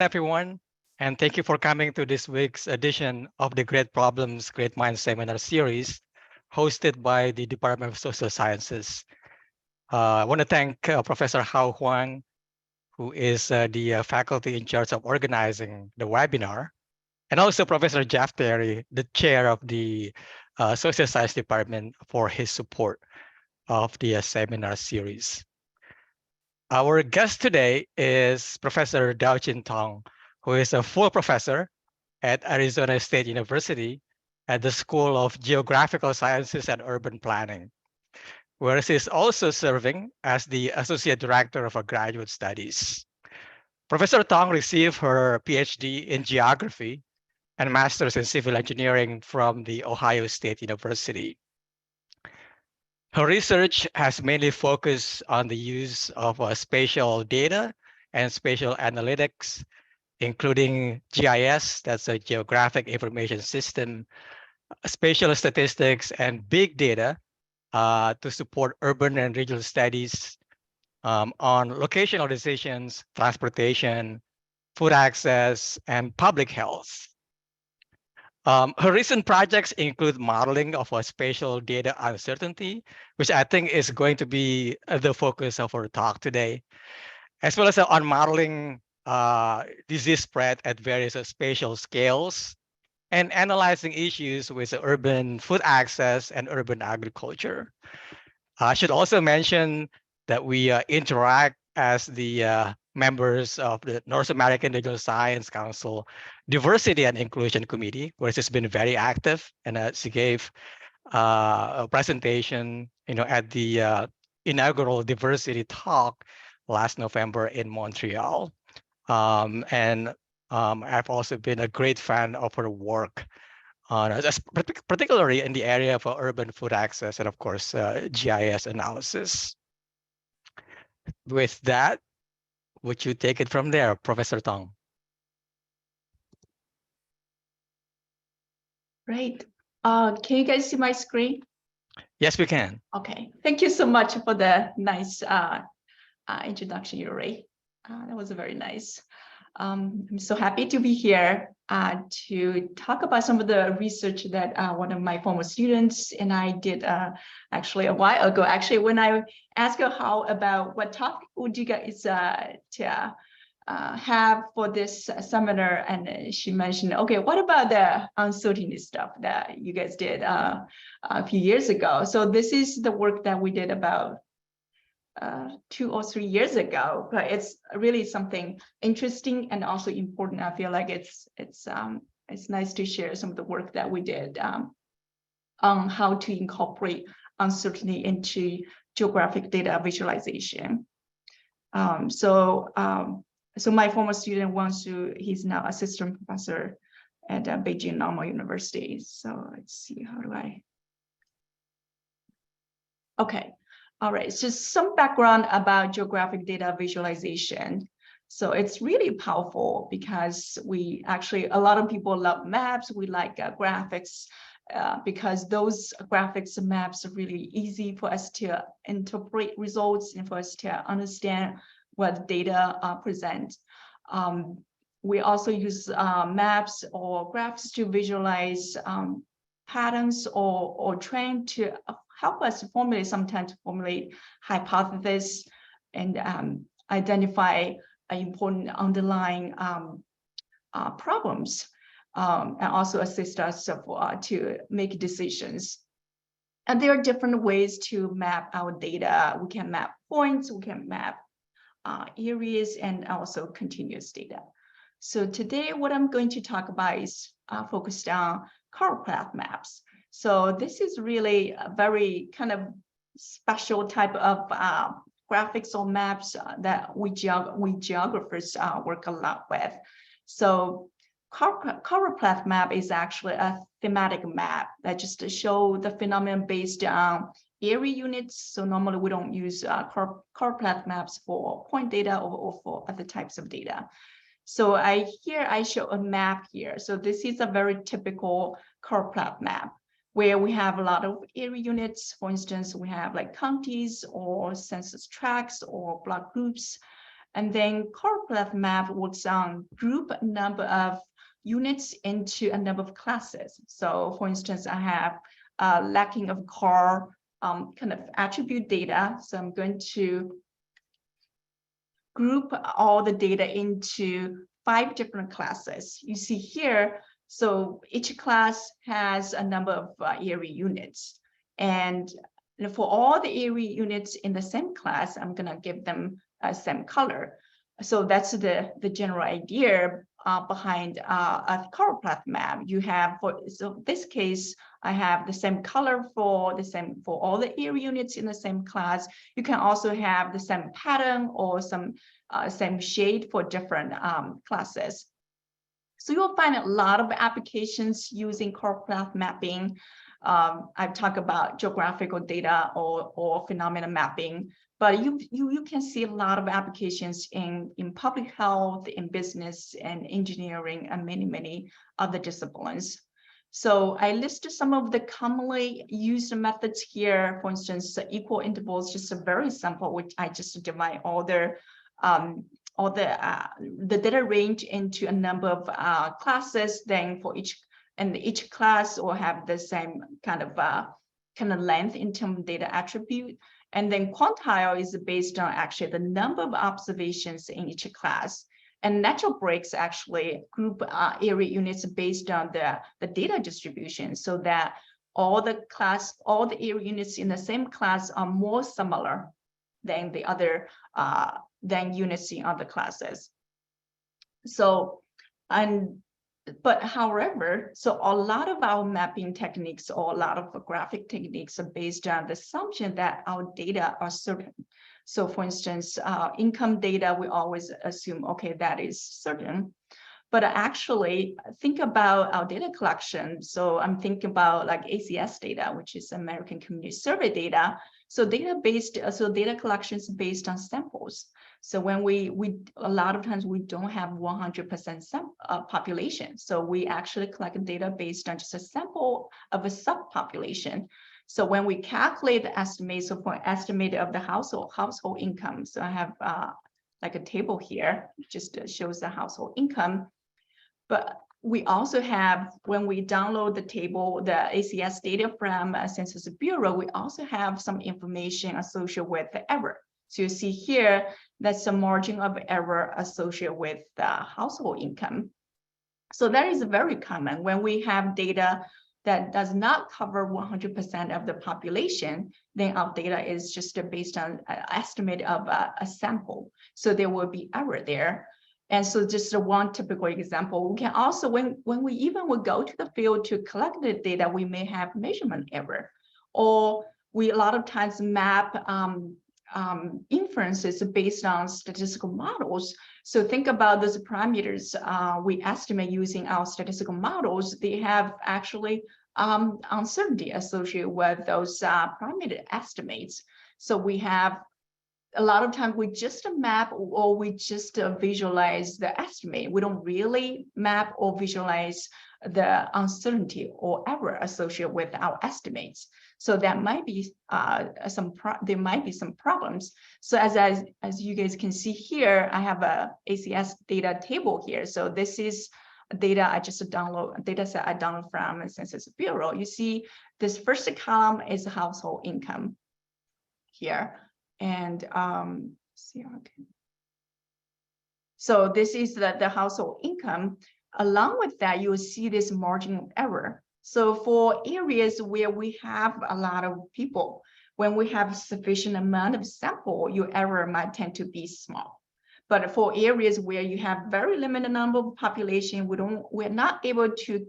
everyone, and thank you for coming to this week's edition of the Great Problems, Great Minds Seminar Series, hosted by the Department of Social Sciences. I want to thank Professor Hao Huang, who is the faculty in charge of organizing the webinar, and also Professor Jeff Terry, the chair of the Social Science Department, for his support of the seminar series. Our guest today is Professor Daoqin Tong, who is a full professor at Arizona State University at the School of Geographical Sciences and Urban Planning, where she is also serving as the Associate Director of Graduate Studies. Professor Tong received her PhD in Geography and Master's in Civil Engineering from the Ohio State University. Her research has mainly focused on the use of spatial data and spatial analytics, including GIS, that's a Geographic Information System, spatial statistics, and big data to support urban and regional studies on locational decisions, transportation, food access, and public health. Her recent projects include modeling of a spatial data uncertainty, which I think is going to be the focus of our talk today, as well as on modeling disease spread at various spatial scales and analyzing issues with urban food access and urban agriculture. I should also mention that we interact as the members of the North American Digital Science Council Diversity and Inclusion Committee, where she's been very active, and she gave a presentation, at the inaugural diversity talk last November in Montreal. And I've also been a great fan of her work particularly in the area of urban food access and, of course, GIS analysis. With that, would you take it from there, Professor Tong? Great. Can you guys see my screen? Yes, we can. Okay. Thank you so much for the nice introduction, Yuri. That was very nice. I'm so happy to be here to talk about some of the research that one of my former students and I did actually a while ago. Actually, when I asked her how about what topic would you guys to have for this seminar, and she mentioned, okay, what about the uncertainty stuff that you guys did a few years ago? So this is the work that we did about 2 or 3 years ago, but it's really something interesting and also important. I feel like it's nice to share some of the work that we did on how to incorporate uncertainty into geographic data visualization. So my former student he's now assistant professor at Beijing Normal University. So let's see, how do I? Okay. All right, so some background about geographic data visualization. So it's really powerful because a lot of people love maps. We like graphics because those graphics and maps are really easy for us to interpret results and for us to understand what data present. We also use maps or graphs to visualize patterns or trend to help us sometimes formulate hypotheses and identify important underlying problems, and also assist us to make decisions. And there are different ways to map our data. We can map points, we can map areas, and also continuous data. So today, what I'm going to talk about is focused on choropleth maps. So this is really a very kind of special type of graphics or maps that we geographers work a lot with. So choropleth map is actually a thematic map that just show the phenomenon based on area units. So normally we don't use choropleth maps for point data or for other types of data. So I show a map here. So this is a very typical choropleth map where we have a lot of area units. For instance, we have like counties or census tracts or block groups. And then choropleth map works on group number of units into a number of classes. So for instance, I have lacking of core kind of attribute data. So I'm going to group all the data into 5 different classes. You see here, so each class has a number of area units. And for all the area units in the same class, I'm gonna give them same color. So that's the general idea behind a choropleth map. You have, so this case, I have the same color for all the area units in the same class. You can also have the same pattern or some same shade for different classes. So you'll find a lot of applications using choropleth mapping. I've talked about geographical data or phenomena mapping, but you can see a lot of applications in public health, in business and engineering, and many other disciplines. So I listed some of the commonly used methods here. For instance, equal intervals, just a very simple, which I just divide all the data range into a number of classes. Then for each class will have the same kind of length in terms of data attribute. And then quantile is based on actually the number of observations in each class. And natural breaks actually group area units based on the data distribution, so that all the area units in the same class are more similar than the other than units in other classes. So, but however, so a lot of our mapping techniques or a lot of graphic techniques are based on the assumption that our data are certain. So for instance, income data, we always assume, okay, that is certain. But actually think about our data collection. So I'm thinking about like ACS data, which is American Community Survey data. So data collection is based on samples. So when we a lot of times we don't have 100% population. So we actually collect data based on just a sample of a subpopulation. So when we calculate the estimates, so for estimate of the household income, so I have like a table here, just shows the household income. But we also have, when we download the table, the ACS data from Census Bureau, we also have some information associated with the error. So you see here, that's a margin of error associated with the household income. So that is very common when we have data that does not cover 100% of the population, then our data is just based on an estimate of a sample. So there will be error there. And so just one typical example, we can also, when we even will go to the field to collect the data, we may have measurement error, or we a lot of times map inferences based on statistical models. So think about those parameters we estimate using our statistical models. They have actually uncertainty associated with those parameter estimates. So we have a lot of times we just map or we just visualize the estimate. We don't really map or visualize the uncertainty or error associated with our estimates. So that might be there might be some problems. So as you guys can see here, I have a ACS data table here. So this is data I just download, data set I download from Census Bureau. You see this first column is household income here. And so this is the household income. Along with that, you will see this margin of error. So for areas where we have a lot of people, when we have sufficient amount of sample, your error might tend to be small. But for areas where you have very limited number of population, we're not able to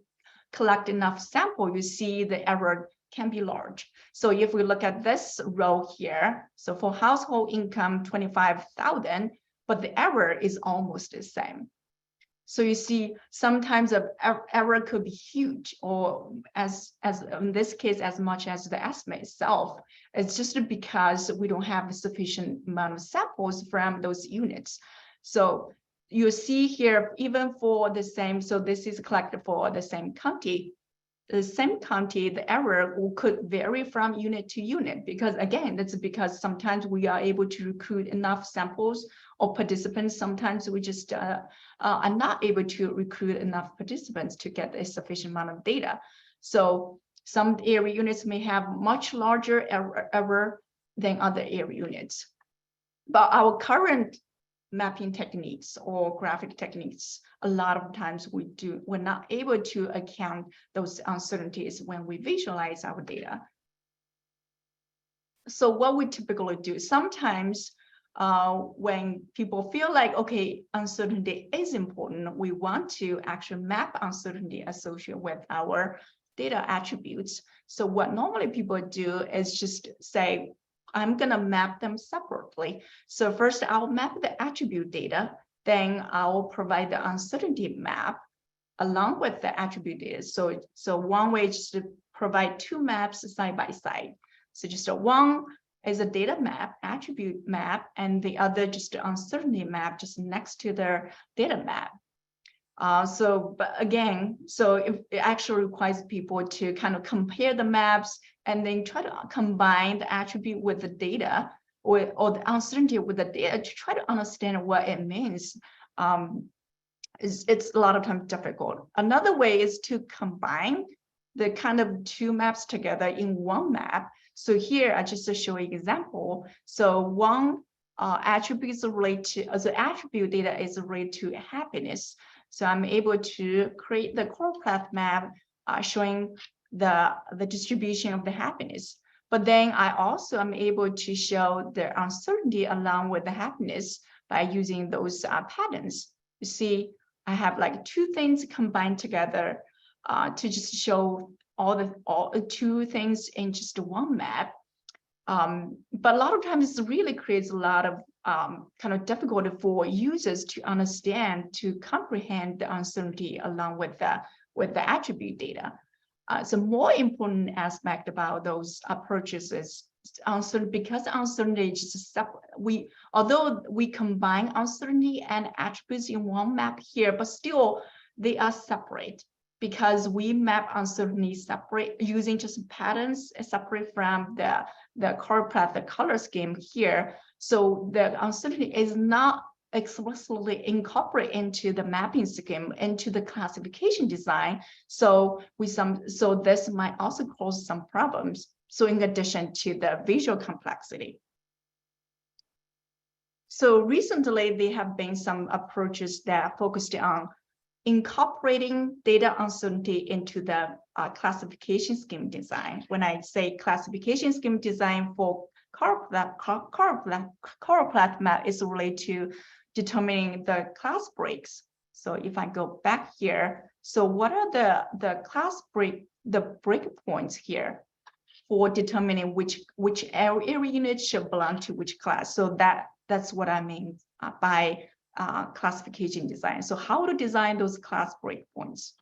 collect enough sample, you see the error can be large. So if we look at this row here, so for household income, 25,000, but the error is almost the same. So you see, sometimes the error could be huge, or as in this case, as much as the estimate itself. It's just because we don't have the sufficient amount of samples from those units. So you see here, even for the same, so this is collected for the same county, the error could vary from unit to unit, because again, that's because sometimes we are able to recruit enough samples or participants. Sometimes we just are not able to recruit enough participants to get a sufficient amount of data. So some area units may have much larger error than other area units. But our current mapping techniques or graphic techniques, a lot of times we're not able to account those uncertainties when we visualize our data. So what we typically do, sometimes when people feel like, okay, uncertainty is important, we want to actually map uncertainty associated with our data attributes. So what normally people do is just say, I'm going to map them separately. So first I'll map the attribute data, then I'll provide the uncertainty map along with the attribute data. So one way is to provide two maps side by side. So just one is a data map, attribute map, and the other just an uncertainty map just next to their data map. But again, it actually requires people to kind of compare the maps and then try to combine the attribute with the data or the uncertainty with the data to try to understand what it means. It's a lot of times difficult. Another way is to combine the kind of two maps together in one map. So here I just show you an example. So one attribute is related to, the attribute data is related to happiness. So I'm able to create the core path map showing the distribution of the happiness. But then I also am able to show the uncertainty along with the happiness by using those patterns. You see, I have like two things combined together to just show all two things in just one map. But a lot of times it really creates a lot of kind of difficulty for users to understand, to comprehend the uncertainty along with the attribute data. So more important aspect about those approaches is uncertainty, because uncertainty is just separate. Although we combine uncertainty and attributes in one map here, but still they are separate because we map uncertainty separate using just patterns separate from the core path, the color scheme here. So the uncertainty is not explicitly incorporated into the mapping scheme, into the classification design. So this might also cause some problems. So in addition to the visual complexity. So recently there have been some approaches that focused on incorporating data uncertainty into the classification scheme design. When I say classification scheme design for core path map is related to determining the class breaks. So if I go back here, so what are the class breakpoints here for determining which area unit should belong to which class? So that's what I mean by classification design. So how to design those class breakpoints.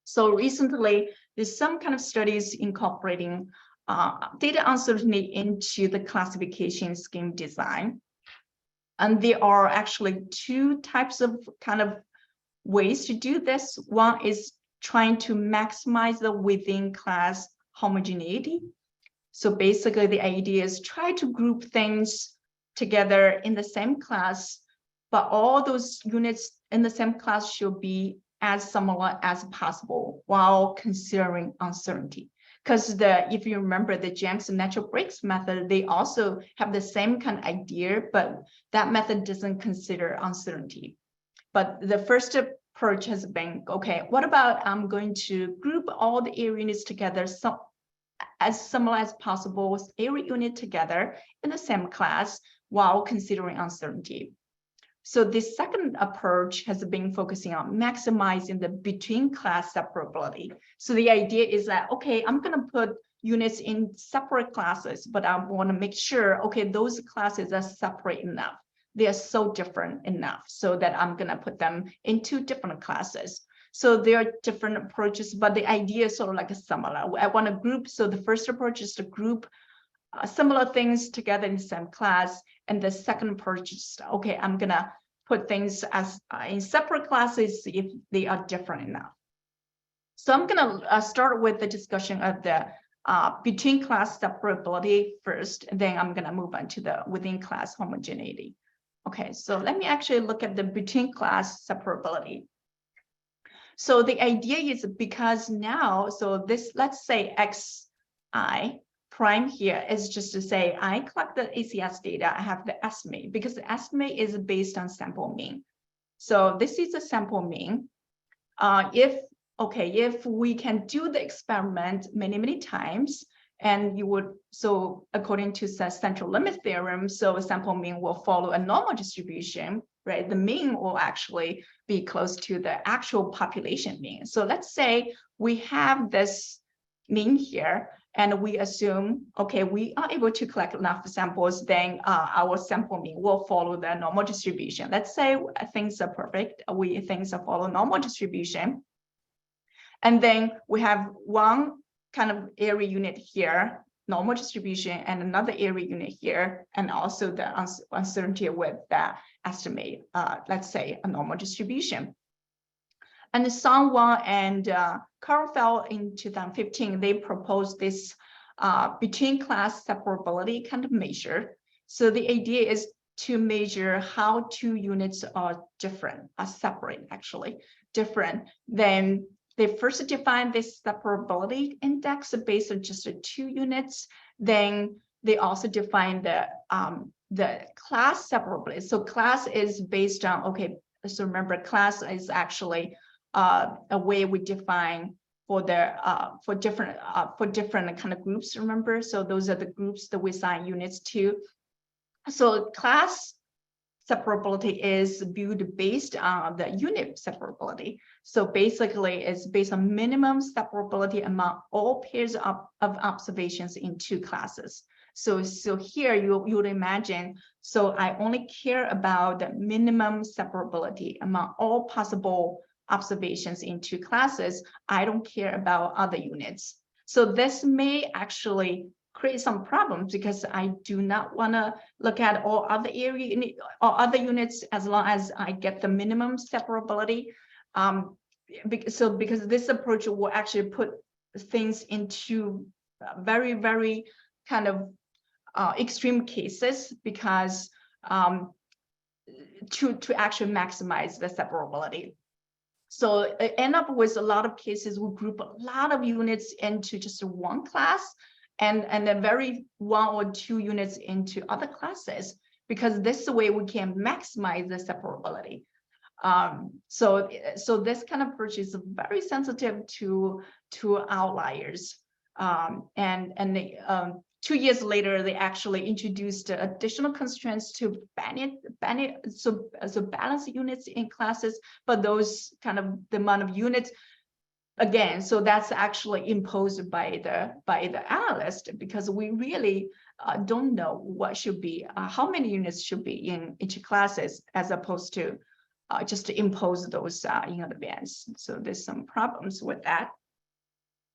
So recently, there's some kind of studies incorporating data uncertainty into the classification scheme design. And there are actually two types of kind of ways to do this. One is trying to maximize the within class homogeneity. So basically the idea is try to group things together in the same class, but all those units in the same class should be as similar as possible while considering uncertainty. Because if you remember the Jenks natural breaks method, they also have the same kind of idea, but that method doesn't consider uncertainty. But the first approach has been, okay, what about I'm going to group all the area units together as similar as possible, area unit together in the same class while considering uncertainty. So this second approach has been focusing on maximizing the between class separability. So the idea is that, okay, I'm going to put units in separate classes, but I want to make sure, okay, those classes are separate enough. They are so different enough so that I'm going to put them in two different classes. So there are different approaches, but the idea is sort of like a similar. I want to group. So the first approach is to group similar things together in the same class. And the second approach is, okay, I'm going to put things as in separate classes if they are different enough. So I'm going to start with the discussion of the between class separability first, and then I'm going to move on to the within class homogeneity. Okay, so let me actually look at the between class separability. So the idea is because now, so this, let's say xi prime here is just to say, I collect the ACS data, I have the estimate, because the estimate is based on sample mean. So this is a sample mean. If we can do the experiment many times, and you would, so according to the central limit theorem, so a sample mean will follow a normal distribution, right? The mean will actually be close to the actual population mean. So let's say we have this mean here, and we assume, okay, we are able to collect enough samples, then our sample mean will follow the normal distribution. Let's say things are perfect, things are follow normal distribution. And then we have one kind of area unit here, normal distribution, and another area unit here, and also the uncertainty with the estimate, let's say a normal distribution. And someone and Carl in 2015, they proposed this between class separability kind of measure. So the idea is to measure how two units are different, are separate actually, different. Then they first define this separability index based on just 2 units. Then they also define the class separability. So class is based on, okay, so remember class is actually a way we define for the for different kind of groups, remember? So those are the groups that we assign units to. So class separability is viewed based on the unit separability. So basically it's based on minimum separability among all pairs of observations in 2 classes. So here you would imagine, so I only care about the minimum separability among all possible observations in 2 classes. I don't care about other units. So this may actually create some problems because I do not want to look at all other units as long as I get the minimum separability. Because this approach will actually put things into very kind of extreme cases, because to actually maximize the separability. So end up with a lot of cases we group a lot of units into just 1 class, and then very 1 or 2 units into other classes, because this way we can maximize the separability. So this kind of approach is very sensitive to outliers. And they, 2 years later, they actually introduced additional constraints to balance units in classes, but those kind of the amount of units, again, so that's actually imposed by the analyst, because we really don't know what should be, how many units should be in each classes, as opposed to just to impose those in advance. So there's some problems with that.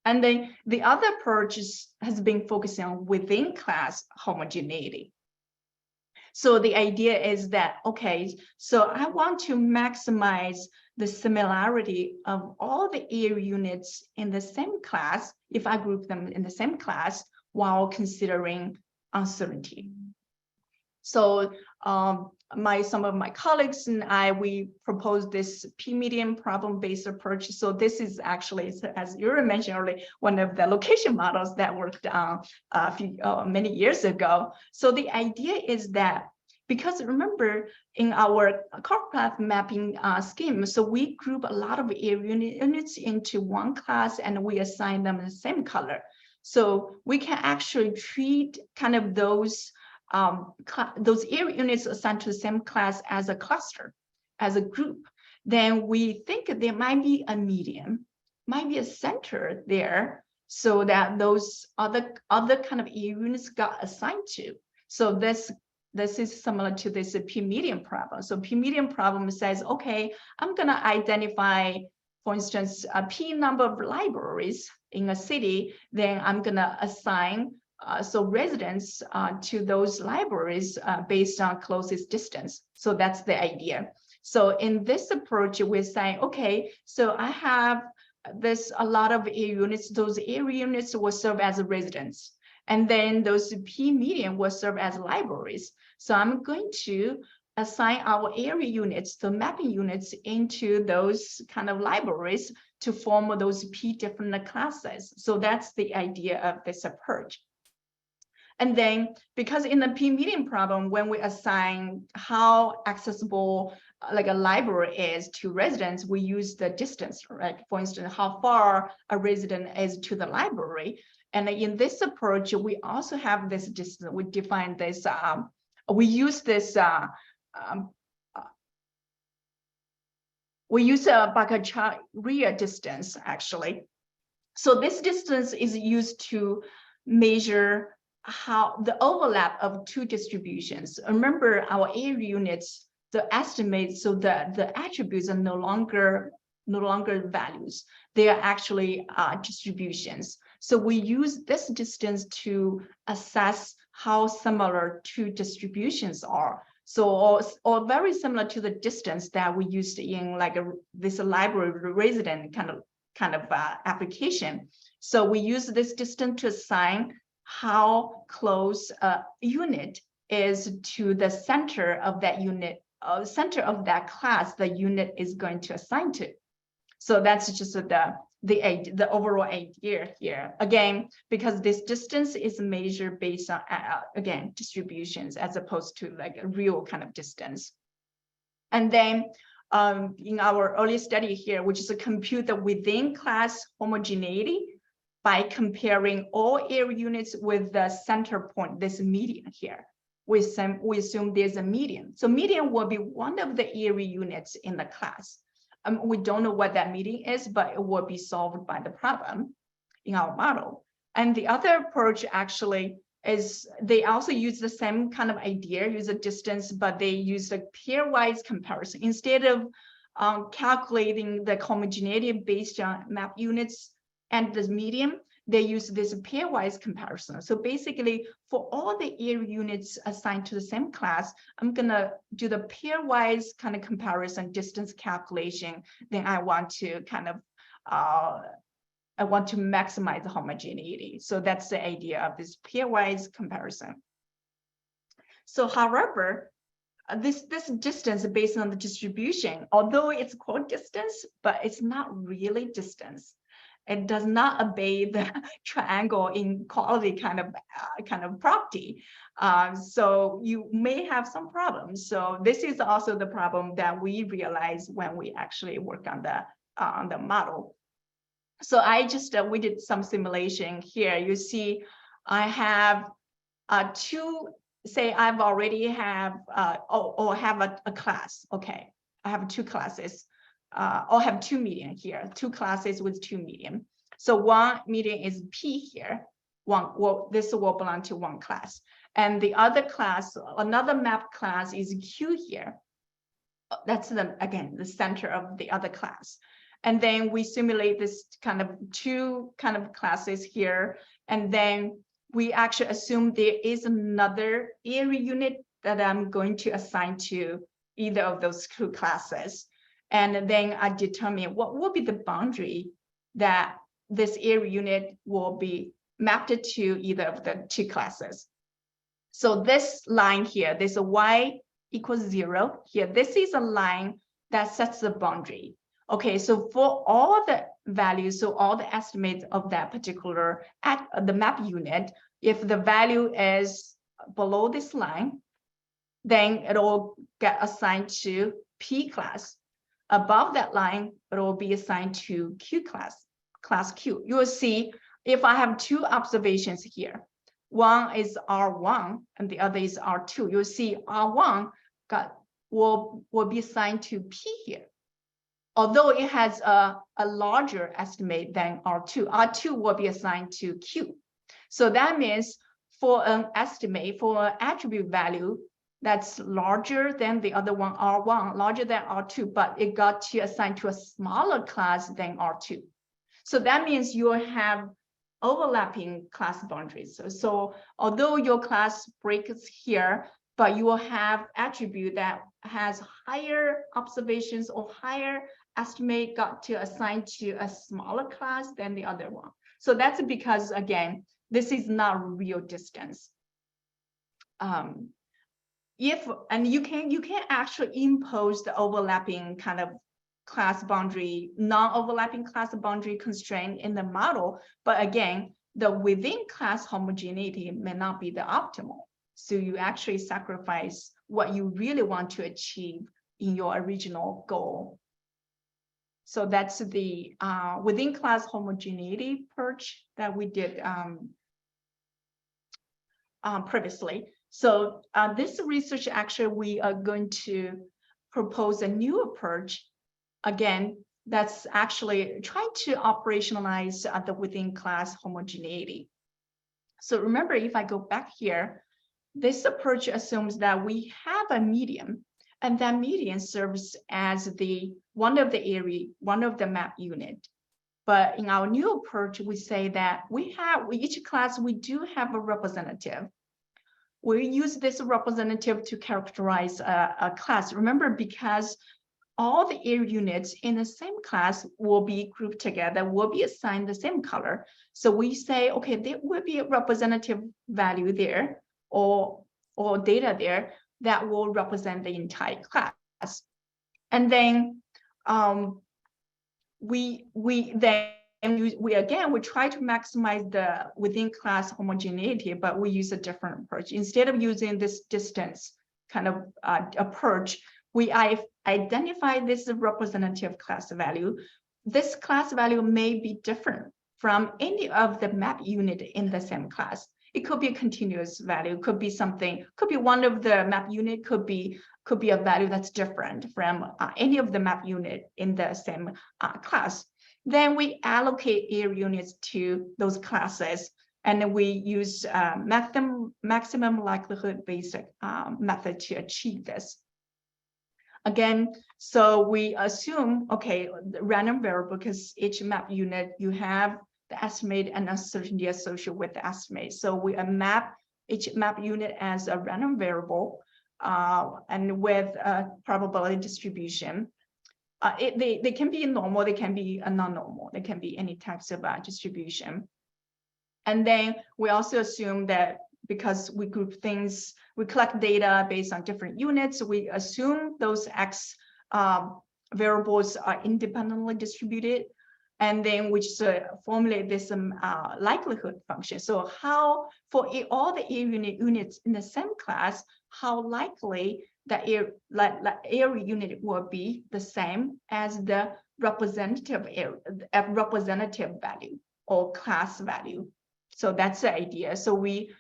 And then the other approach has been focusing on within class homogeneity. So the idea is that, okay, so I want to maximize the similarity of all the area units in the same class, if I group them in the same class, while considering uncertainty. So some of my colleagues and we proposed this p-median problem-based approach. So this is actually, as Yuri mentioned earlier, one of the location models that worked on many years ago. So the idea is that, because remember in our cartograph mapping scheme, so we group a lot of area units into 1 class and we assign them the same color. So we can actually treat kind of those area units assigned to the same class as a cluster, as a group. Then we think there might be a median, might be a center there, so that those other kind of area units got assigned to. So this is similar to this p-median problem. So p-median problem says, okay, I'm gonna identify, for instance, a p number of libraries in a city, then I'm gonna assign so residents to those libraries based on closest distance. So that's the idea. So in this approach, we're saying, okay, so I have a lot of area units. Those area units will serve as residents, and then those p-median will serve as libraries. So I'm going to assign our area units, the mapping units, into those kind of libraries to form those P different classes. So that's the idea of this approach. And then, because in the P-median problem, when we assign how accessible like a library is to residents, we use the distance, right? For instance, how far a resident is to the library. And in this approach, we also have this distance. We define this, we use this, we use a Bhattacharya distance, actually. So this distance is used to measure how the overlap of two distributions. Remember, our area units, the estimates, so that the attributes are no longer values. They are actually distributions. So we use this distance to assess how similar two distributions are. So, or very similar to the distance that we used in like this library resident kind of application. So we use this distance to assign how close a unit is to the center of that unit, center of that class the unit is going to assign to. So that's just the overall idea here. Again, because this distance is measured based on, again, distributions as opposed to like a real kind of distance. And then in our early study here, which is a compute the within class homogeneity by comparing all area units with the center point, this median here. We assume there's a median. So median will be one of the area units in the class. We don't know what that median is, but it will be solved by the problem in our model. And the other approach actually is they also use the same kind of idea, use a distance, but they use a pairwise comparison. Instead of calculating the homogeneity based on map units and the median, they use this pairwise comparison. So basically, for all the area units assigned to the same class, I'm gonna do the pairwise kind of comparison distance calculation. Then I want to kind of I want to maximize the homogeneity. So that's the idea of this pairwise comparison. So however, this distance based on the distribution, although it's called distance, but it's not really distance. It does not obey the triangle inequality kind of property. So you may have some problems. So this is also the problem that we realize when we actually work on the model. So I just we did some simulation here. You see, I have two. Say I've already have or have a class. Okay, I have two classes. Or have two median here, two classes with two median. So one median is P here. This will belong to one class. And the other class, another map class is Q here. That's again, the center of the other class. And then we simulate this kind of two kind of classes here. And then we actually assume there is another area unit that I'm going to assign to either of those two classes. And then I determine what will be the boundary that this area unit will be mapped to either of the two classes. So this line here, there's a y equals 0 here. This is a line that sets the boundary. Okay, so for all the values, so all the estimates of that particular the map unit, if the value is below this line, then it will get assigned to P class. Above that line, it will be assigned to Q class Q. You will see if I have two observations here, one is R1 and the other is R2. You'll see R1 will be assigned to P here. Although it has a larger estimate than R2, R2 will be assigned to Q. So that means for an estimate, for an attribute value, that's larger than the other one, R1, larger than R2, but it got to assign to a smaller class than R2. So that means you have overlapping class boundaries. So although your class breaks here, but you will have attribute that has higher observations or higher estimate got to assign to a smaller class than the other one. So that's because, again, this is not real distance. and you can actually impose the overlapping kind of class boundary, non-overlapping class boundary constraint in the model. But again, the within class homogeneity may not be the optimal. So you actually sacrifice what you really want to achieve in your original goal. So that's the within class homogeneity purge that we did previously. So this research, actually, we are going to propose a new approach. Again, that's actually trying to operationalize the within class homogeneity. So remember, if I go back here, this approach assumes that we have a medium, and that medium serves as one of the map unit. But in our new approach, we say that each class, we do have a representative. We use this representative to characterize a class. Remember, because all the area units in the same class will be grouped together, will be assigned the same color. So we say, okay, there will be a representative value there, or data there that will represent the entire class. And then we try to maximize the within class homogeneity, but we use a different approach. Instead of using this distance kind of approach, we identify this representative class value. This class value may be different from any of the map unit in the same class. It could be a continuous value, could be something, could be one of the map unit, could be a value that's different from any of the map unit in the same class. Then we allocate area units to those classes, and we use maximum likelihood based method to achieve this. Again, so we assume, okay, the random variable, because each map unit, you have the estimate and uncertainty associated with the estimate. So we map each map unit as a random variable and with a probability distribution. They can be normal, they can be a non-normal, they can be any types of distribution. And then we also assume that because we group things, we collect data based on different units, we assume those X variables are independently distributed, and then we just formulate this likelihood function. So how, for all the area units in the same class, how likely the area unit will be the same as the representative value or class value. So that's the idea. So we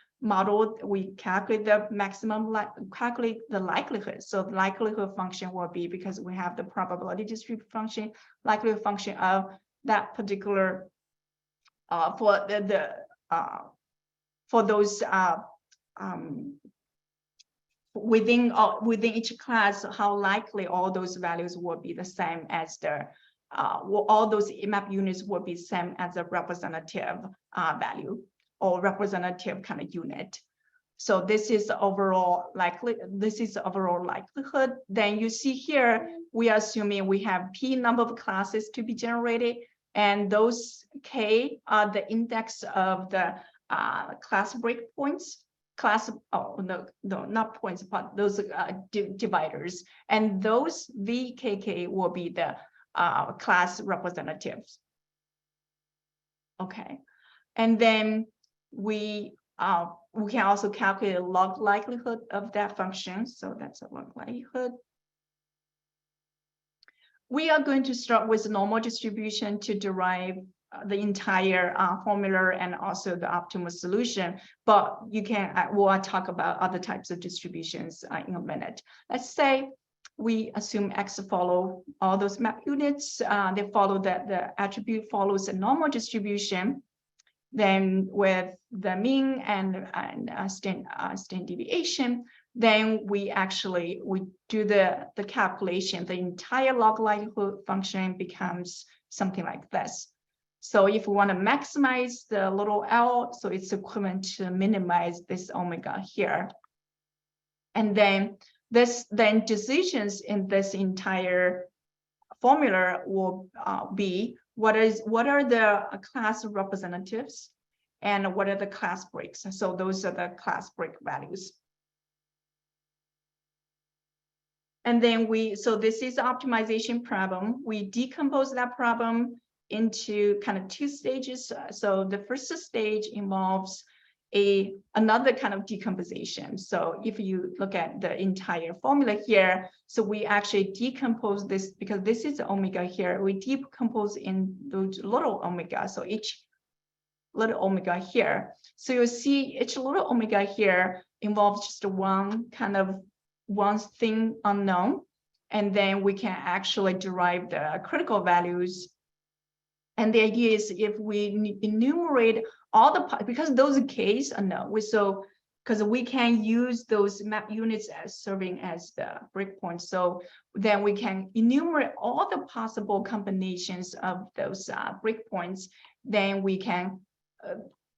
calculate the maximum, calculate the likelihood. So the likelihood function will be, because we have the probability distribution function, likelihood function of that particular for those within each class, how likely all those values will be the same as the all those map units will be same as a representative value or representative kind of unit. So this is overall likelihood. Then you see here, we are assuming we have P number of classes to be generated, and those K are the index of the class breakpoints. Not points, but those dividers, and those VKK will be the class representatives. Okay, and then we can also calculate a log likelihood of that function. So that's a log likelihood. We are going to start with normal distribution to derive the entire formula and also the optimal solution, but you can, we'll talk about other types of distributions in a minute. Let's say we assume X follow all those map units. They follow that the attribute follows a normal distribution. Then with the mean and standard deviation, then we do the calculation. The entire log likelihood function becomes something like this. So if we want to maximize the little L, so it's equivalent to minimize this omega here. And then decisions in this entire formula will be what are the class representatives and what are the class breaks. So those are the class break values. And then so this is the optimization problem. We decompose that problem into kind of 2 stages. So the first stage involves another kind of decomposition. So if you look at the entire formula here, so we actually decompose this because this is omega here. We decompose in those little omega. So each little omega here. So you'll see each little omega here involves just one thing unknown. And then we can actually derive the critical values. And the idea is if we enumerate all the, because those Ks are known, because we can use those map units as serving as the breakpoints. So then we can enumerate all the possible combinations of those breakpoints. Then we can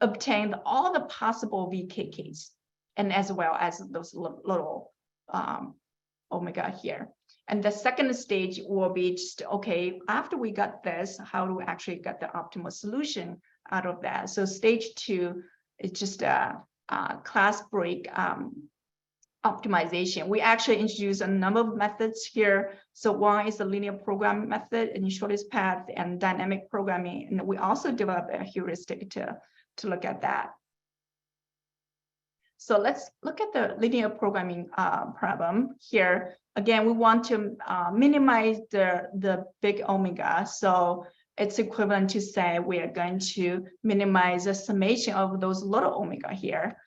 obtain all the possible VKKs, and as well as those little omega here. And the second stage will be just, okay, after we got this, how do we actually get the optimal solution out of that? So stage 2 is just a class break optimization. We actually introduce a number of methods here. So one is the linear programming method and shortest path and dynamic programming. And we also develop a heuristic to look at that. So let's look at the linear programming problem here. Again, we want to minimize the big omega. So it's equivalent to say we are going to minimize the summation of those little omega here.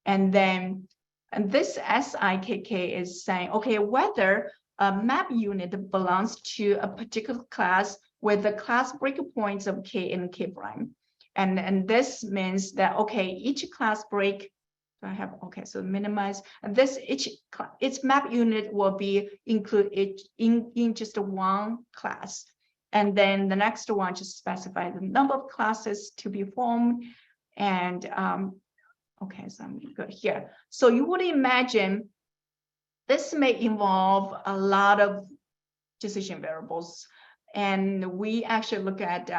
And this SIKK is saying, okay, whether a map unit belongs to a particular class with the class breakpoints of K and K prime. And this means that, okay, each class break, so minimize, and its map unit will be included in just one class. And then the next one just specify the number of classes to be formed. And okay, so I'm good here. So you would imagine this may involve a lot of decision variables. And we actually look at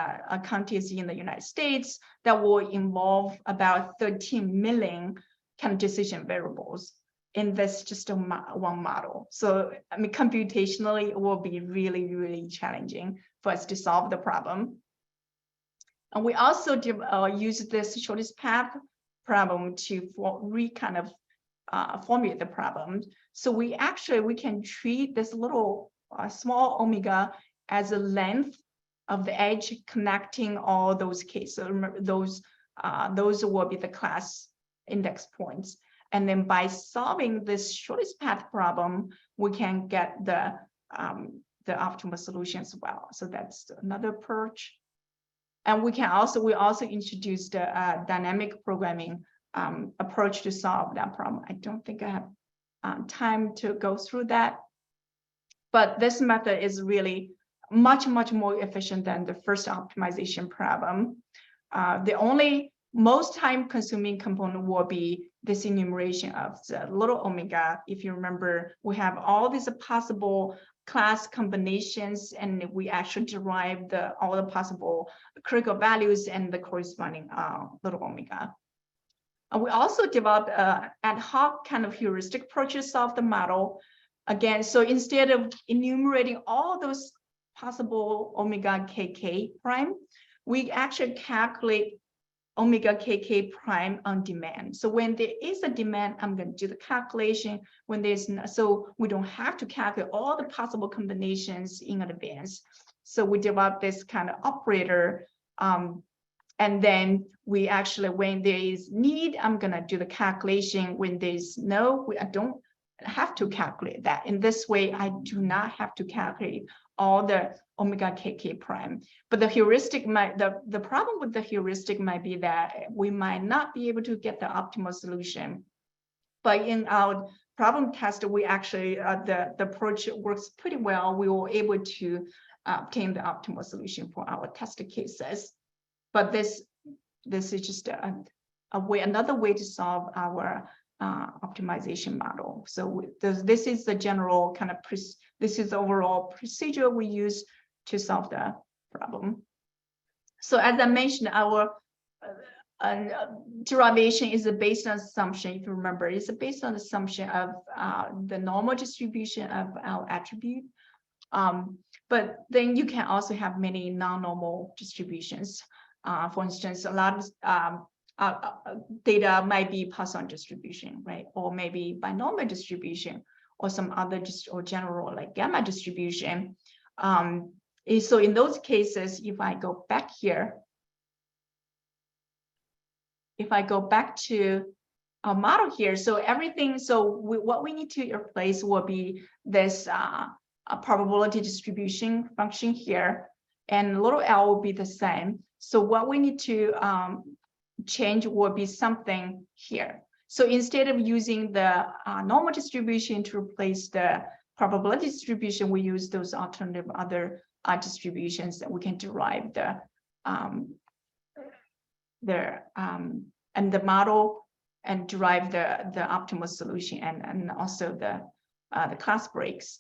counties in the United States that will involve about 13 million kind of decision variables in this just one model. So I mean, computationally, it will be really, really challenging for us to solve the problem. And we also use this shortest path problem to formulate the problem. So we can treat this little small omega as a length of the edge connecting all those cases. So remember, those will be the class index points. And then by solving this shortest path problem, we can get the optimal solution as well. So that's another approach. And we also introduced a dynamic programming approach to solve that problem. I don't think I have time to go through that, but this method is really much more efficient than the first optimization problem. The only most time-consuming component will be this enumeration of the little omega. If you remember, we have all these possible class combinations, and we actually derive all the possible critical values and the corresponding little omega. And we also developed ad hoc kind of heuristic approach to solve the model. Again, so instead of enumerating all those possible omega kk prime, we actually calculate omega kk prime on demand. So when there is a demand, I'm going to do the calculation. When there's no, so we don't have to calculate all the possible combinations in advance. So we develop this kind of operator, and then we actually, when there is need, I'm going to do the calculation. When there's no, I don't have to calculate that. In this way, I do not have to calculate all the omega kk prime. But the heuristic the problem with the heuristic might be that we might not be able to get the optimal solution. But in our problem test, we actually the approach works pretty well. We were able to obtain the optimal solution for our test cases. But this is just another way to solve our optimization model. So this is the general kind of this is the overall procedure we use to solve the problem. So as I mentioned, derivation is based on assumption. If you remember, it's based on assumption of the normal distribution of our attribute. But then you can also have many non-normal distributions. For instance, a lot of data might be Poisson distribution, right? Or maybe binomial distribution, or some other or general like gamma distribution. So in those cases, if I go back here, if I go back to our model here, so everything, what we need to replace will be this probability distribution function here, and little l will be the same. So what we need to change will be something here. So instead of using the normal distribution to replace the probability distribution, we use those alternative other distributions that we can derive and the model and derive the optimal solution and also the class breaks.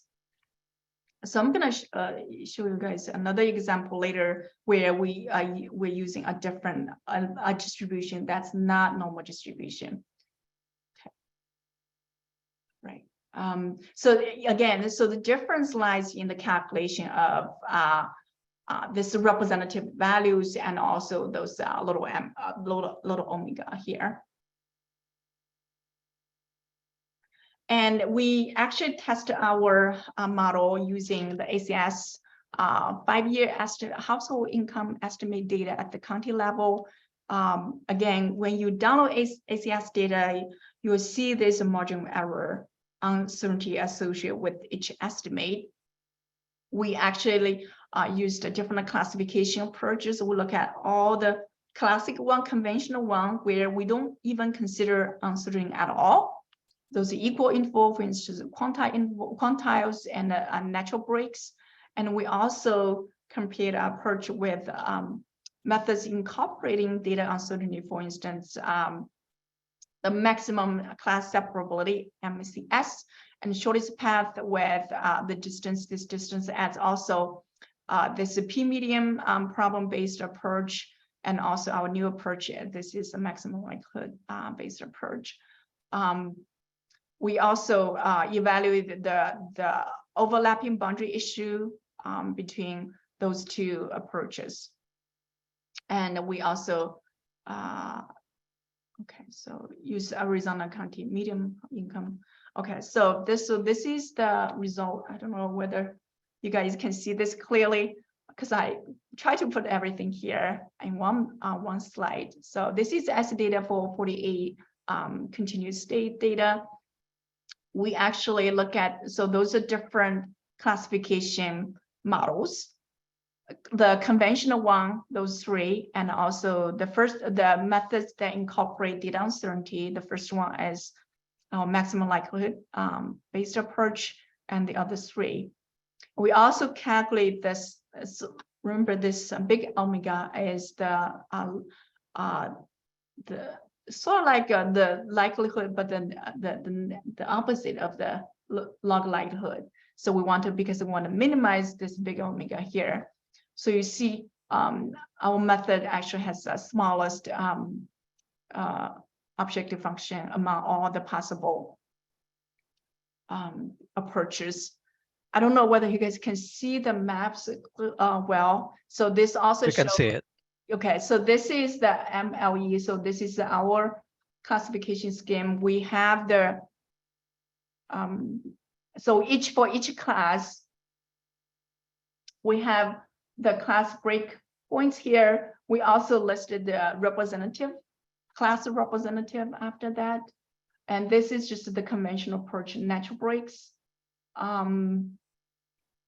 So I'm gonna show you guys another example later where we're using a different distribution that's not normal distribution. Okay. Right. So again, so the difference lies in the calculation of this representative values and also those little omega here. And we actually test our model using the ACS 5-year household income estimate data at the county level. Again, when you download ACS data, you will see there's a margin of error uncertainty associated with each estimate. We actually used a different classification approaches. We look at all the classic one, conventional one, where we don't even consider uncertainty at all. Those equal interval, for instance, quantiles and natural breaks. And we also compared our approach with methods incorporating data uncertainty, for instance, the maximum class separability, MCS, and shortest path with the distance. This distance adds also this p-medium problem-based approach, and also our new approach. This is a maximum likelihood based approach. We also evaluated the overlapping boundary issue between those two approaches. And we also, okay, so use Arizona County median income. Okay, so this is the result. I don't know whether you guys can see this clearly, because I try to put everything here in one slide. So this is S data for 48 continuous state data. We actually look at, so those are different classification models. The conventional one, those three, and also the methods that incorporate data uncertainty. The first one is maximum likelihood based approach, and the other three. We also calculate this. Remember, this big omega is the sort of like the likelihood, but then the opposite of the log likelihood. So we want to, because we want to minimize this big omega here. So you see, our method actually has the smallest objective function among all the possible approaches. I don't know whether you guys can see the maps well. So this also You can see it. Okay, so this is the MLE. So this is our classification scheme. We have the so for each class, we have the class break points here. We also listed the representative, class representative after that. And this is just the conventional approach, natural breaks.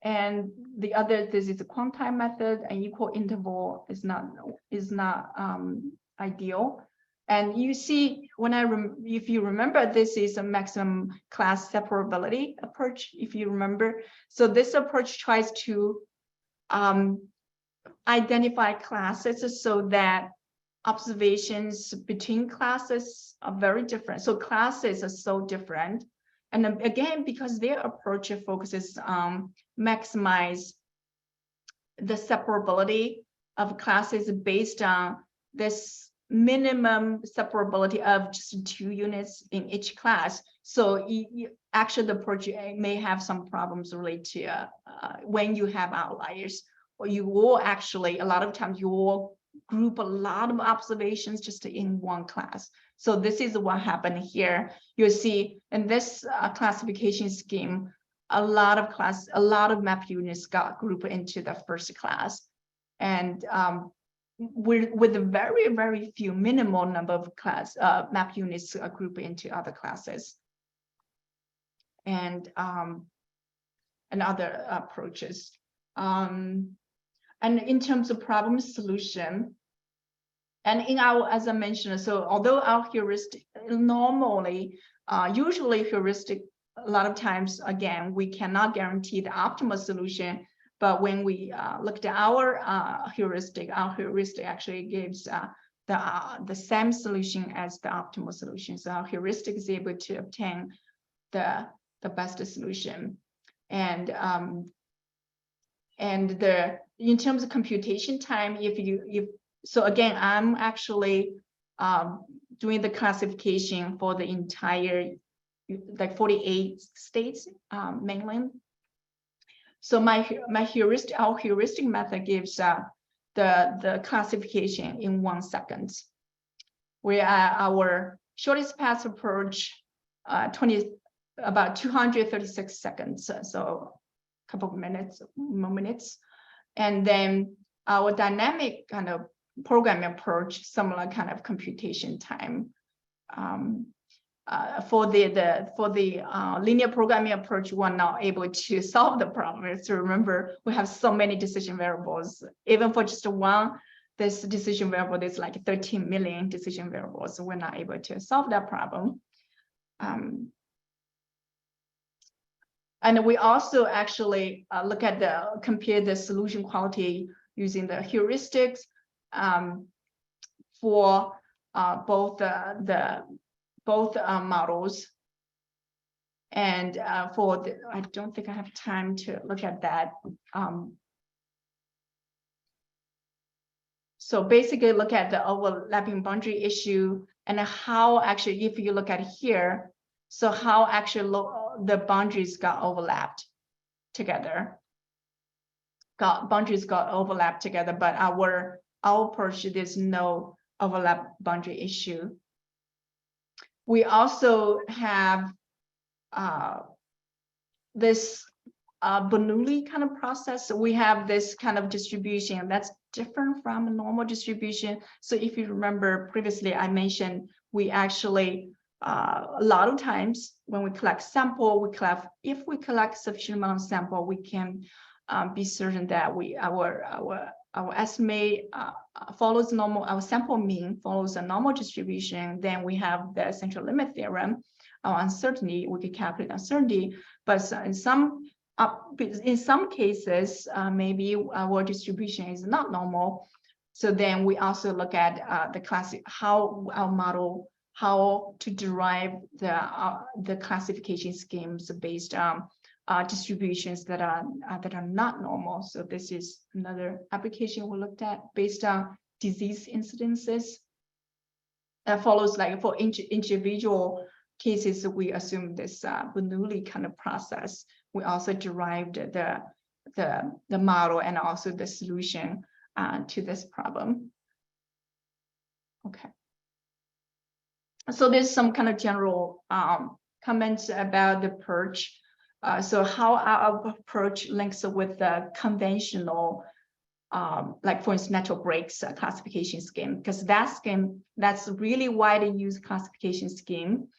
And the other, this is a quantile method, and equal interval is not ideal. And you see, if you remember, this is a maximum class separability approach, if you remember. So this approach tries to identify classes so that observations between classes are very different. So classes are so different. And again, because their approach focuses on maximize the separability of classes based on this minimum separability of just 2 units in each class. So actually the project may have some problems related to when you have outliers, or you will actually, a lot of times you will group a lot of observations just in one class. So this is what happened here. You'll see in this classification scheme, a lot of map units got grouped into the first class. And with a very, very few minimal number of map units grouped into other classes. And other approaches. And in terms of problem solution, and in our, as I mentioned, so although our heuristic normally, usually heuristic, a lot of times, again, we cannot guarantee the optimal solution. But when we looked at our heuristic actually gives the same solution as the optimal solution. So our heuristic is able to obtain the best solution. And in terms of computation time, so again, I'm actually doing the classification for the entire, like 48 states mainland. So our heuristic method gives the classification in 1 second, where our shortest path approach about 236 seconds, so a couple of more minutes. And then our dynamic kind of programming approach, similar kind of computation time. For the linear programming approach, we're not able to solve the problem. So remember, we have so many decision variables. Even for just one, this decision variable, there's like 13 million decision variables. So we're not able to solve that problem. And we also actually compare the solution quality using the heuristics for both models. And I don't think I have time to look at that. So basically look at the overlapping boundary issue and how actually, if you look at here, so how actually the boundaries got overlapped together. Boundaries got overlapped together, but our approach, there's no overlap boundary issue. We also have this Bernoulli kind of process. So we have this kind of distribution that's different from a normal distribution. So if you remember previously, I mentioned we actually a lot of times when we collect sample, if we collect sufficient amount of sample, we can be certain that our estimate follows normal, our sample mean follows a normal distribution. Then we have the central limit theorem. Our uncertainty, we can calculate uncertainty, but in some cases, maybe our distribution is not normal. So then we also look at how to derive the classification schemes based on distributions that are not normal. So this is another application we looked at based on disease incidences. That follows, like for individual cases, we assume this Bernoulli kind of process. We also derived the model and also the solution to this problem. Okay. So there's some kind of general comments about the approach. So how our approach links with the conventional, like for instance, natural breaks classification scheme, because that's really widely used classification scheme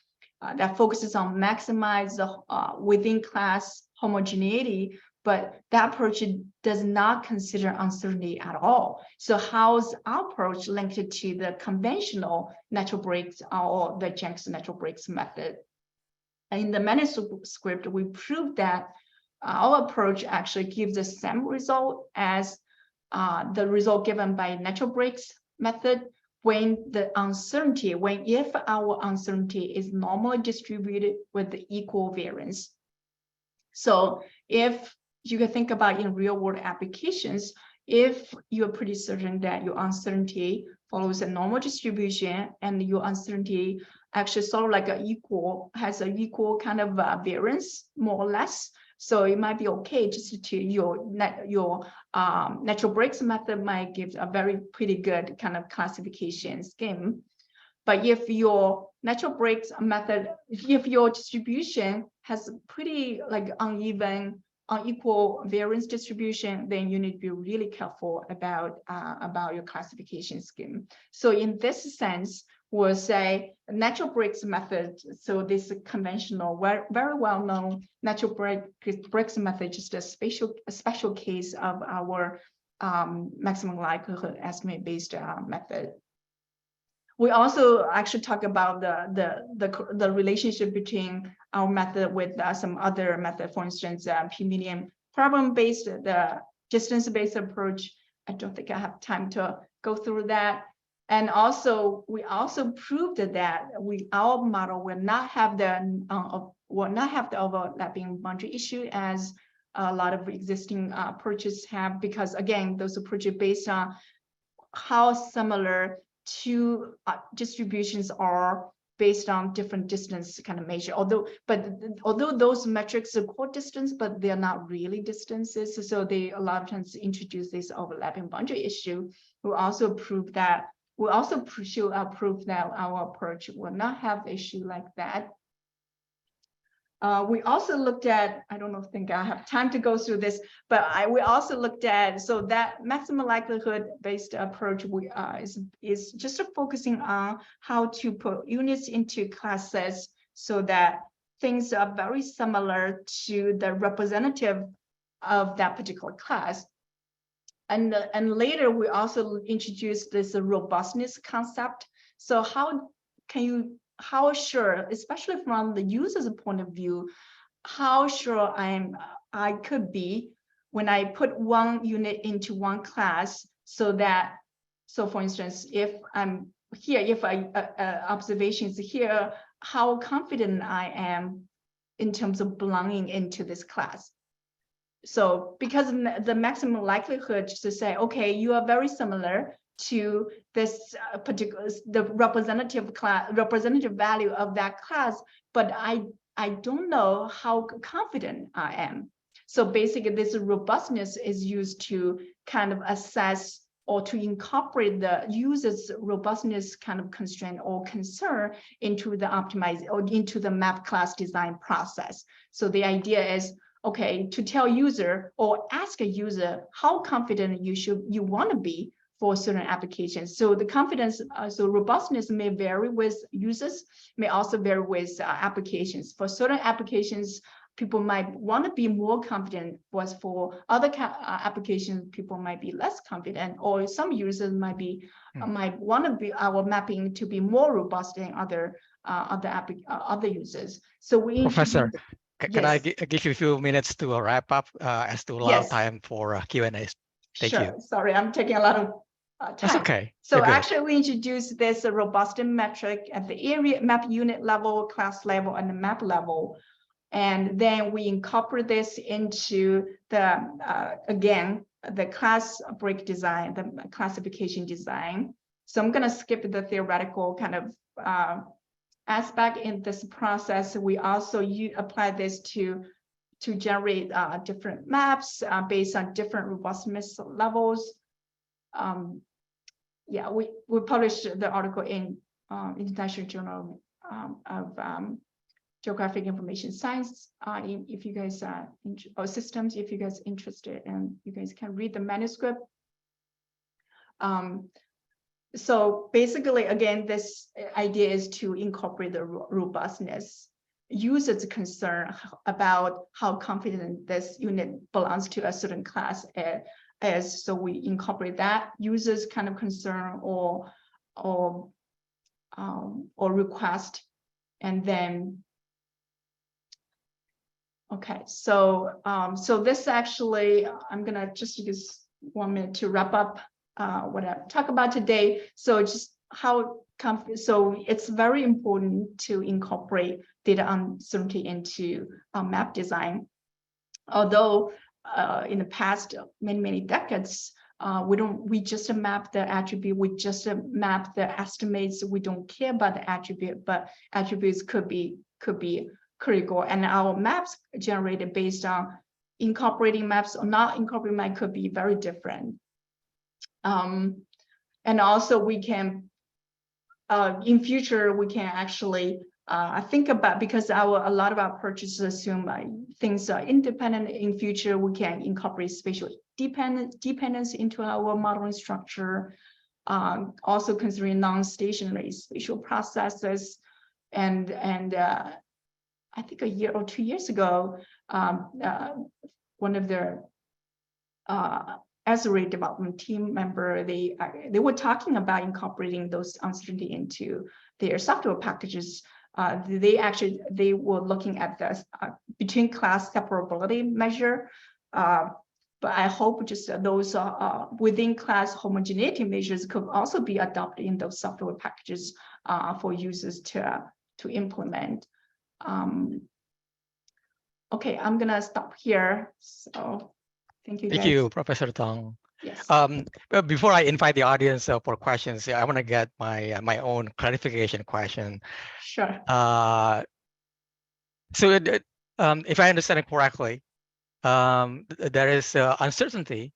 that focuses on maximize the within class homogeneity, but that approach does not consider uncertainty at all. So how's our approach linked to the conventional natural breaks or the Jenks natural breaks method? And in the manuscript, we proved that our approach actually gives the same result as the result given by natural breaks method if our uncertainty is normally distributed with the equal variance. So if you can think about in real world applications, if you're pretty certain that your uncertainty follows a normal distribution and your uncertainty actually sort of like has an equal kind of variance, more or less. So it might be okay just to your natural breaks method might give a very pretty good kind of classification scheme. But if your natural breaks method, if your distribution has pretty like unequal variance distribution, then you need to be really careful about your classification scheme. So in this sense, we'll say natural breaks method. So this conventional, very well known natural breaks method, just a special case of our maximum likelihood estimate based method. We also actually talk about the relationship between our method with some other method, for instance, p-median problem-based, the distance-based approach. I don't think I have time to go through that. And also, we also proved that our model will not have the overlapping boundary issue as a lot of existing approaches have, because again, those approaches based on how similar two distributions are based on different distance kind of measure. Although those metrics are called distance, but they're not really distances. So they a lot of times introduce this overlapping boundary issue. We also prove that our approach will not have issue like that. We also looked at, I don't think I have time to go through this, but we also looked at, so that maximum likelihood based approach is just focusing on how to put units into classes so that things are very similar to the representative of that particular class. And later we also introduced this robustness concept. So how sure, especially from the user's point of view, how sure I could be when I put one unit into one class, so for instance, if I'm here, if observations here, how confident I am in terms of belonging into this class. So because the maximum likelihood to say, okay, you are very similar to this the representative value of that class, but I don't know how confident I am. So basically this robustness is used to kind of assess or to incorporate the user's robustness kind of constraint or concern into the into the map class design process. So the idea is, okay, to tell user or ask a user how confident you want to be for certain applications. So the confidence, so robustness may vary with users, may also vary with applications. For certain applications, people might want to be more confident, whereas for other applications, people might be less confident, or some users might want to be our mapping to be more robust than other users. So we Professor, can I yes. give you a few minutes to wrap up as to allow Yes. time for Q&As? Thank you. Sorry, I'm taking a lot of time. That's okay. So actually, we introduced this robustness metric at the area map unit level, class level, and the map level. And then we incorporate this into the, again, the class break design, the classification design. So I'm going to skip the theoretical kind of aspect in this process. We also apply this to generate different maps based on different robustness levels. Yeah, we published the article in International Journal of Geographic Information Science. If you guys are or systems, if you guys are interested, and you guys can read the manuscript. So basically, again, this idea is to incorporate the robustness. Users' concern about how confident this unit belongs to a certain class is. So we incorporate that users' kind of concern or request, and then okay. So so this actually, I'm gonna just use 1 minute to wrap up what I talk about today. So just how so it's very important to incorporate data uncertainty into map design. Although in the past many decades, We just map the attribute, we just map the estimates. We don't care about the attribute, but attributes could be critical. And our maps generated based on incorporating maps or not incorporating maps could be very different. And also we can, in future, we can actually think about, because a lot of our purchases assume things are independent. In future, we can incorporate spatial dependence into our modeling structure. Also considering non-stationary spatial processes. And I think a year or 2 years ago, one of the Azure development team member, they were talking about incorporating those uncertainty into their software packages. They were looking at the between class separability measure, but I hope just those within class homogeneity measures could also be adopted in those software packages for users to implement. Okay, I'm gonna stop here. So thank you, guys. Thank you, Professor Tong. Yes. But before I invite the audience for questions, I want to get my own clarification question. Sure. So if I understand it correctly, there is uncertainty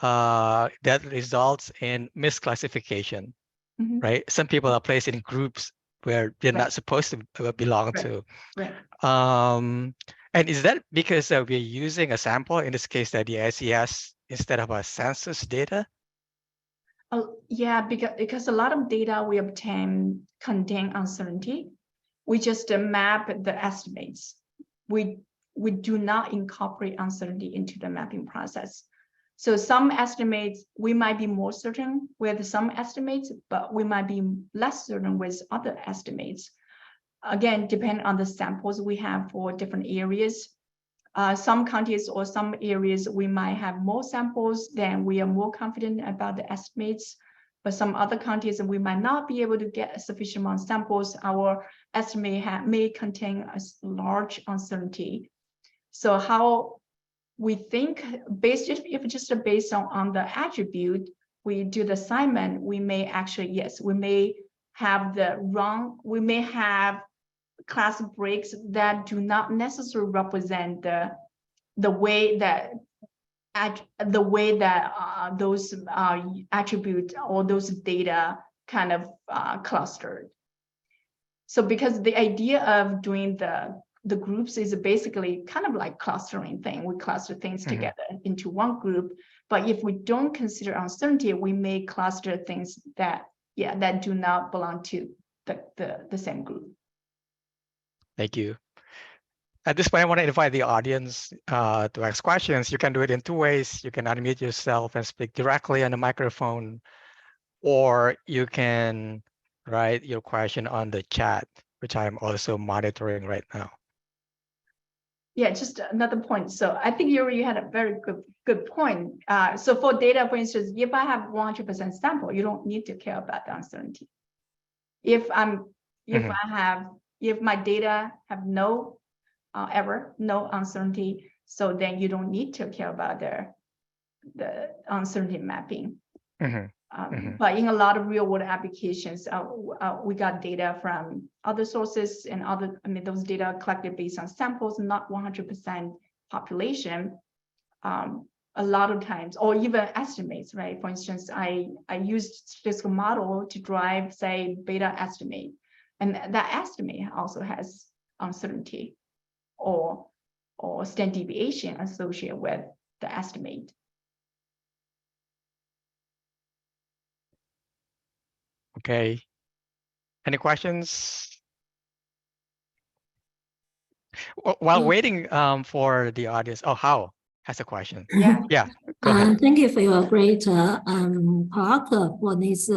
that results in misclassification, right? Some people are placed in groups where they're not supposed to belong to. Right. And is that because we're using a sample, in this case, the SES, instead of a census data? Oh, yeah, because a lot of data we obtain contain uncertainty. We just map the estimates. We do not incorporate uncertainty into the mapping process. So some estimates, we might be more certain with some estimates, but we might be less certain with other estimates. Again, depending on the samples we have for different areas. Some counties or some areas, we might have more samples, then we are more confident about the estimates. But some other counties, we might not be able to get a sufficient amount of samples. Our estimate may contain a large uncertainty. So how we think, if just based on the attribute, we do the assignment, we may actually, yes, we may have we may have class breaks that do not necessarily represent the way that those attributes or those data kind of clustered. So because the idea of doing the groups is basically kind of like clustering thing. We cluster things together into one group. But if we don't consider uncertainty, we may cluster things that do not belong to the same group. Thank you. At this point, I want to invite the audience to ask questions. You can do it in two ways. You can unmute yourself and speak directly on the microphone, or you can write your question on the chat, which I'm also monitoring right now. Yeah, just another point. So I think you had a very good point. So for data, for instance, if I have 100% sample, you don't need to care about the uncertainty. If my data have no uncertainty, so then you don't need to care about the uncertainty mapping. But in a lot of real world applications, we got data from other sources and those data collected based on samples, not 100% population. A lot of times, or even estimates, right? For instance, I used statistical model to drive, say, beta estimate, and that estimate also has uncertainty or standard deviation associated with the estimate. Okay. Any questions? While waiting for the audience, Hao has a question. Yeah, go ahead. Thank you for your great talk for this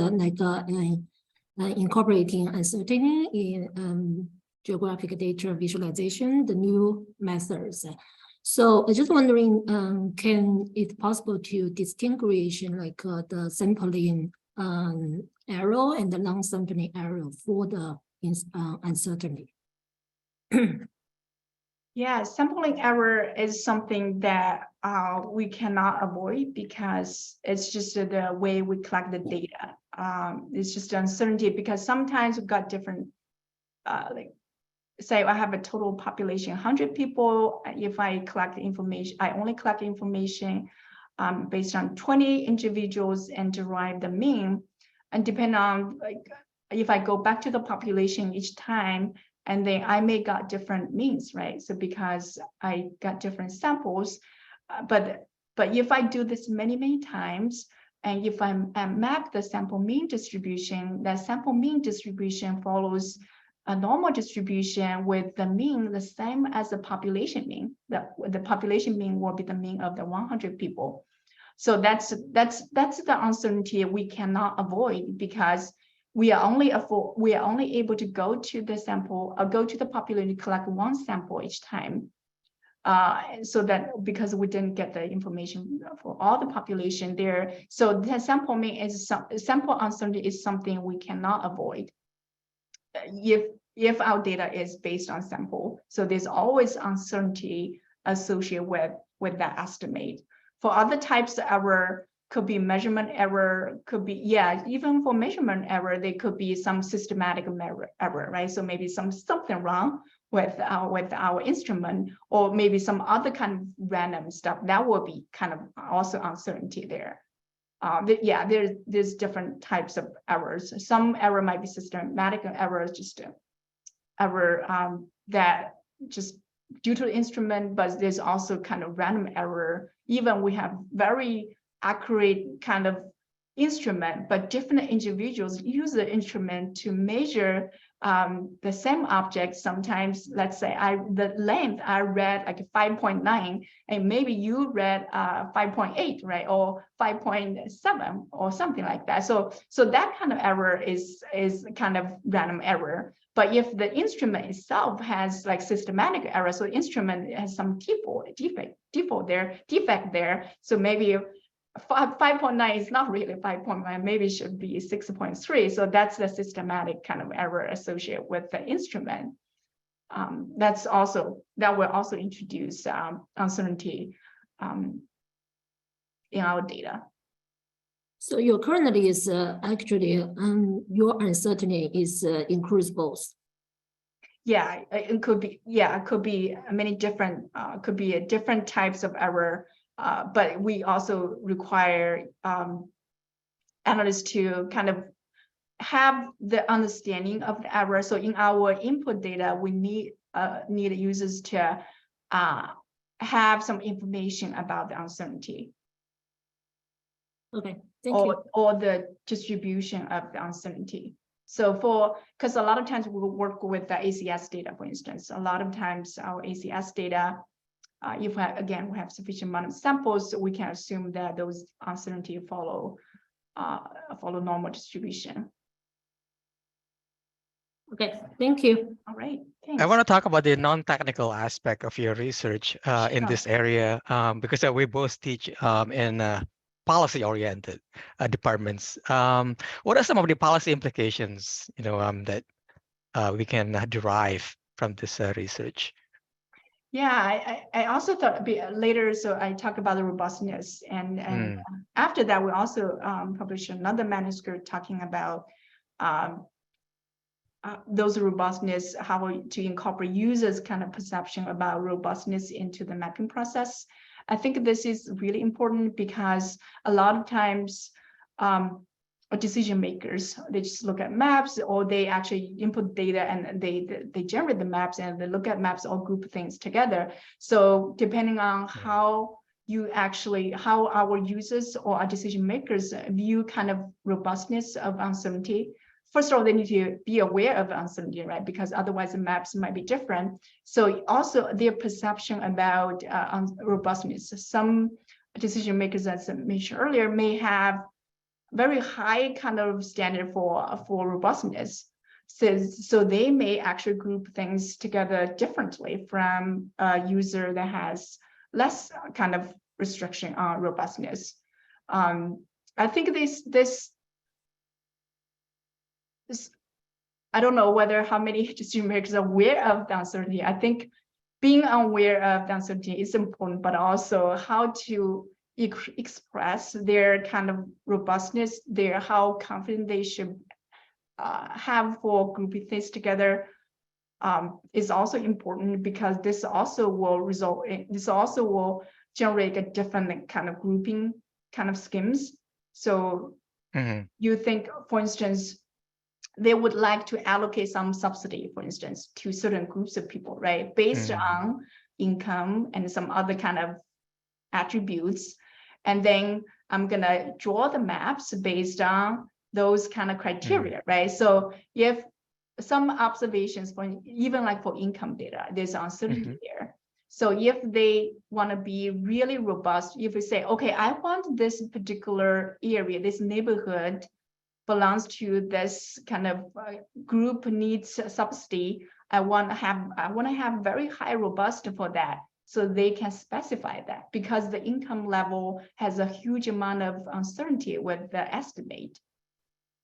incorporating uncertainty in geographic data visualization, the new methods. So I'm just wondering, can it possible to distinguish like the sampling error and the non-sampling error for the uncertainty? Yeah, sampling error is something that we cannot avoid because it's just the way we collect the data. It's just uncertainty because sometimes we've got different, like, say I have a total population 100 people. If I collect information, I only collect information based on 20 individuals and derive the mean. And depending on, like, if I go back to the population each time, and then I may got different means, right? So because I got different samples, but if I do this many times, and if I map the sample mean distribution, that sample mean distribution follows a normal distribution with the mean the same as the population mean. The population mean will be the mean of the 100 people. So that's the uncertainty we cannot avoid because we are only able to go to the sample or go to the population, collect one sample each time. So that because we didn't get the information for all the population there, so the sample mean is sample uncertainty is something we cannot avoid. If our data is based on sample, so there's always uncertainty associated with that estimate. For other types of error, could be measurement error, could be, yeah, even for measurement error, there could be some systematic error, right? So maybe something wrong with our instrument, or maybe some other kind of random stuff that will be kind of also uncertainty there. Yeah, there's different types of errors. Some error might be systematic errors, just error that just due to the instrument, but there's also kind of random error. Even we have very accurate kind of instrument, but different individuals use the instrument to measure the same object. Sometimes, let's say the length I read like 5.9, and maybe you read 5.8, right, or 5.7 or something like that. So that kind of error is kind of random error. But if the instrument itself has like systematic error, so the instrument has some defect there, so maybe 5.9 is not really 5.9, maybe it should be 6.3. So that's the systematic kind of error associated with the instrument. That will also introduce uncertainty in our data. So your currently is actually your uncertainty is includes both. Yeah, it could be. Yeah, it could be many different. Could be different types of error. But we also require analysts to kind of have the understanding of the error. So in our input data, we need users to have some information about the uncertainty. Okay, thank you. Or the distribution of the uncertainty. So because a lot of times we will work with the ACS data, for instance. A lot of times our ACS data, if we have sufficient amount of samples, we can assume that those uncertainty follow normal distribution. Okay, thank you. All right, thanks. I want to talk about the non-technical aspect of your research in this area, because we both teach in policy-oriented departments. What are some of the policy implications, that we can derive from this research? Yeah, I also thought later, so I talk about the robustness, and after that, we also published another manuscript talking about those robustness, how to incorporate users' kind of perception about robustness into the mapping process. I think this is really important because a lot of times decision makers, they just look at maps, or they actually input data and they generate the maps and they look at maps or group things together. So depending on how our users or our decision makers view kind of robustness of uncertainty, first of all, they need to be aware of uncertainty, right? Because otherwise the maps might be different. So also their perception about robustness. Some decision makers, as I mentioned earlier, may have very high kind of standard for robustness. So they may actually group things together differently from a user that has less kind of restriction on robustness. I think this I don't know how many decision makers are aware of the uncertainty. I think being aware of the uncertainty is important, but also how to express their kind of robustness, how confident they should have for grouping things together is also important, because this also will generate a different kind of grouping kind of schemes. So you think, for instance, they would like to allocate some subsidy, for instance, to certain groups of people, right? Based on income and some other kind of attributes. And then I'm gonna draw the maps based on those kind of criteria, right? So if some observations even like for income data, there's uncertainty there. So if they want to be really robust, if we say, okay, I want this particular area, this neighborhood belongs to this kind of group needs subsidy, I want to have very high robust for that. So they can specify that, because the income level has a huge amount of uncertainty with the estimate.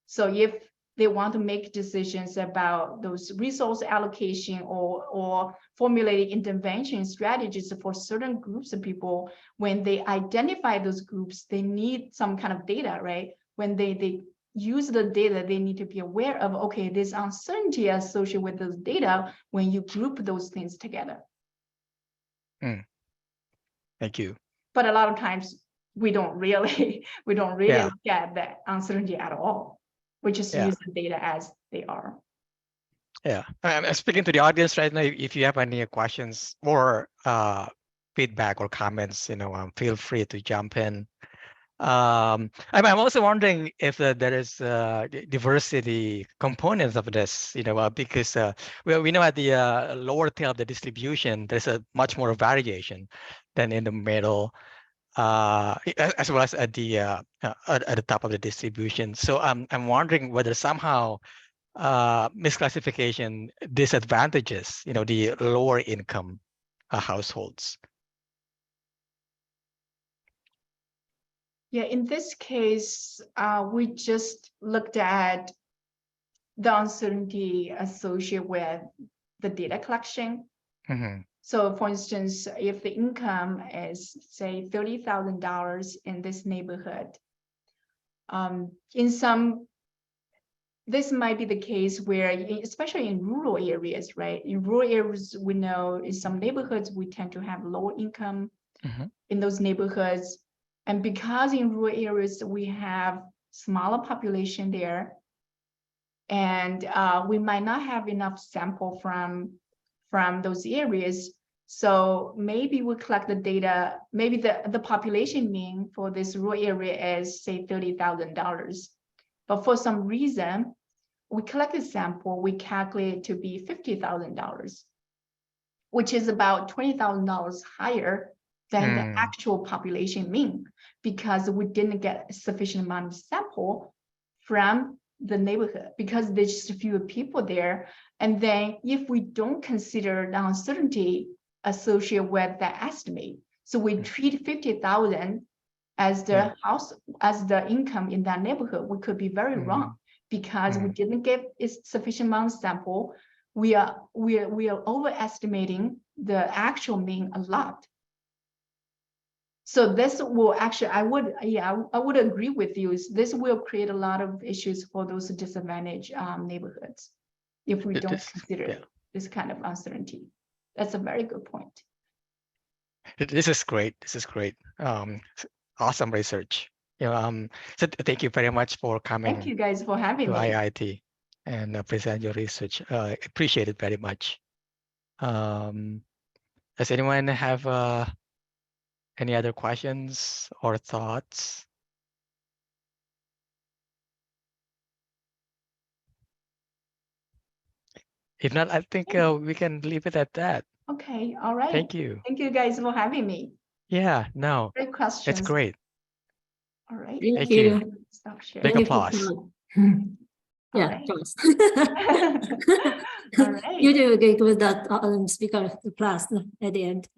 So if they want to make decisions about those resource allocation or formulating intervention strategies for certain groups of people, when they identify those groups, they need some kind of data, right? When they use the data, they need to be aware of, okay, there's uncertainty associated with those data when you group those things together. Thank you. But a lot of times we don't really look at that uncertainty at all. We just use the data as they are. Yeah, I'm speaking to the audience right now. If you have any questions or feedback or comments, feel free to jump in. I'm also wondering if there is diversity components of this, because we know at the lower tail of the distribution, there's a much more variation than in the middle, as well as at the top of the distribution. So I'm wondering whether somehow misclassification disadvantages, the lower income households. Yeah, in this case, we just looked at the uncertainty associated with the data collection. So for instance, if the income is, say, $30,000 in this neighborhood, this might be the case where, especially in rural areas, right? In rural areas, we know in some neighborhoods, we tend to have lower income in those neighborhoods. And because in rural areas, we have smaller population there, and we might not have enough sample from those areas. So maybe we collect the data, maybe the population mean for this rural area is, say, $30,000. But for some reason, we collect a sample, we calculate it to be $50,000, which is about $20,000 higher than the actual population mean, because we didn't get a sufficient amount of sample from the neighborhood, because there's just fewer people there. And then if we don't consider the uncertainty associated with that estimate, so we treat 50,000 as the income in that neighborhood, we could be very wrong, because we didn't get a sufficient amount of sample. We are overestimating the actual mean a lot. So this will actually, I would agree with you. This will create a lot of issues for those disadvantaged neighborhoods if we don't consider this kind of uncertainty. That's a very good point. This is great. This is great. Awesome research. So thank you very much for coming. Thank you guys for having me. IIT and present your research. Appreciate it very much. Does anyone have any other questions or thoughts? If not, I think we can leave it at that. Okay, all right. Thank you. Thank you guys for having me. Yeah, no, Great questions. it's great. All right. Thank you. Stop sharing. Big Thank you applause. Yeah, right. applause. All right. You do good with that speaker class at the end.